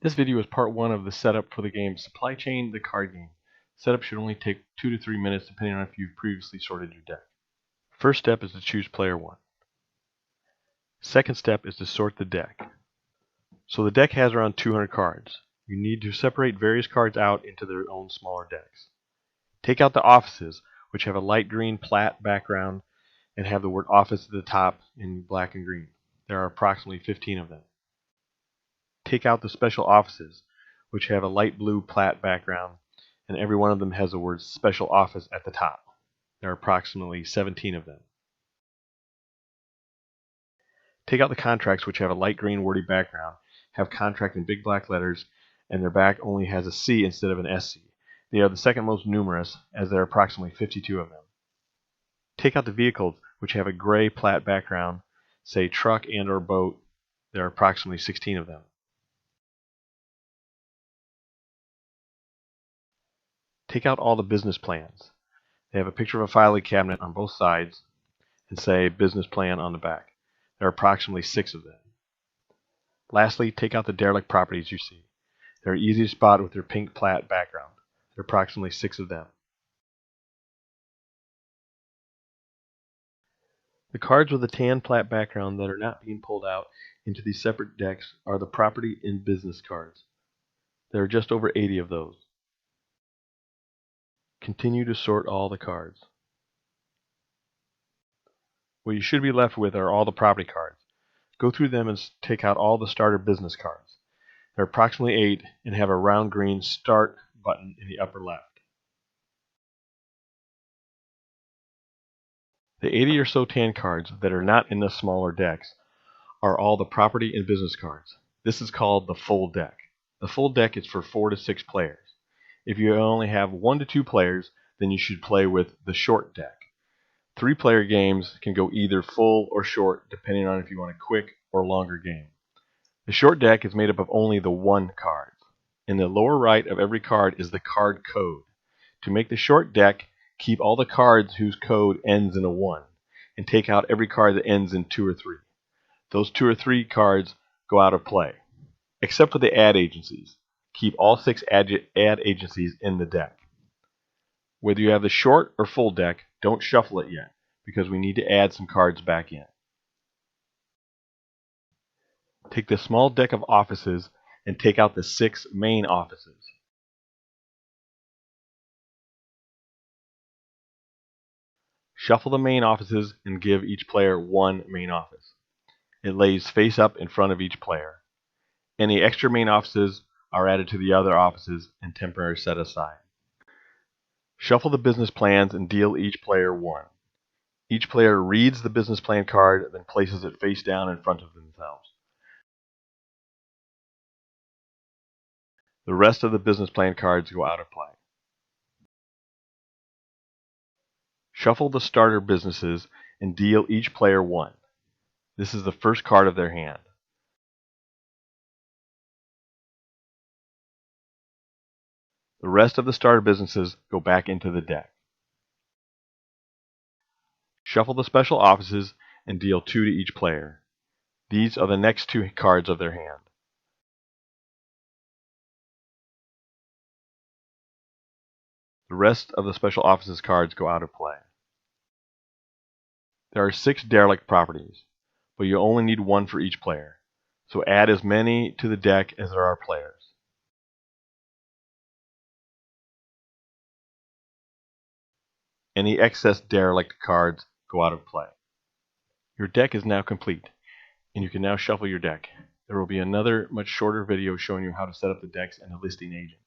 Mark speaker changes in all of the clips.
Speaker 1: This video is part 1 of the setup for the game Supply Chain, the card game. Setup should only take 2 to 3 minutes depending on if you've previously sorted your deck. First step is to choose player 1. Second step is to sort the deck. So the deck has around 200 cards. You need to separate various cards out into their own smaller decks. Take out the offices, which have a light green plat background and have the word office at the top in black and green. There are approximately 15 of them. Take out the special offices, which have a light blue plat background, and every one of them has the word special office at the top. There are approximately 17 of them. Take out the contracts, which have a light green wordy background, have contract in big black letters, and their back only has a C instead of an SC. They are the second most numerous, as there are approximately 52 of them. Take out the vehicles, which have a gray plat background, say truck and or boat. There are approximately 16 of them. Take out all the business plans. They have a picture of a filing cabinet on both sides and say business plan on the back. There are approximately 6 of them. Lastly, take out the derelict properties you see. They're easy to spot with their pink plat background. There are approximately 6 of them. The cards with a tan plat background that are not being pulled out into these separate decks are the property and business cards. There are just over 80 of those. Continue to sort all the cards. What you should be left with are all the property cards. Go through them and take out all the starter business cards. There are approximately 8 and have a round green Start button in the upper left. The 80 or so tan cards that are not in the smaller decks are all the property and business cards. This is called the full deck. The full deck is for 4 to 6 players. If you only have 1 to 2 players, then you should play with the short deck. 3-player games can go either full or short depending on if you want a quick or longer game. The short deck is made up of only the 1 card. In the lower right of every card is the card code. To make the short deck, keep all the cards whose code ends in a 1, and take out every card that ends in 2 or 3. Those 2 or 3 cards go out of play, except for the ad agencies. Keep all 6 ad agencies in the deck. Whether you have the short or full deck, don't shuffle it yet, because we need to add some cards back in. Take the small deck of offices and take out the 6 main offices. Shuffle the main offices and give each player 1 main office. It lays face up in front of each player. Any extra main offices are added to the other offices and temporarily set aside. Shuffle the business plans and deal each player 1. Each player reads the business plan card, then places it face down in front of themselves. The rest of the business plan cards go out of play. Shuffle the starter businesses and deal each player 1. This is the first card of their hand. The rest of the starter businesses go back into the deck. Shuffle the special offices and deal 2 to each player. These are the next 2 cards of their hand. The rest of the special offices cards go out of play. There are 6 derelict properties, but you only need 1 for each player, so add as many to the deck as there are players. Any excess derelict cards go out of play. Your deck is now complete, and you can now shuffle your deck. There will be another much shorter video showing you how to set up the decks and a listing agent.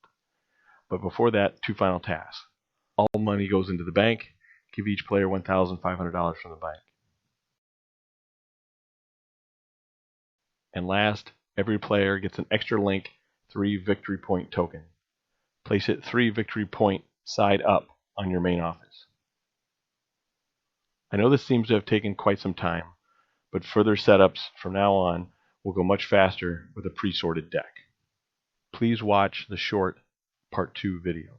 Speaker 1: But before that, 2 final tasks. All money goes into the bank. Give each player $1,500 from the bank. And last, every player gets an extra link 3 victory point token. Place it 3 victory point side up on your main office. I know this seems to have taken quite some time, but further setups from now on will go much faster with a pre-sorted deck. Please watch the short Part 2 video.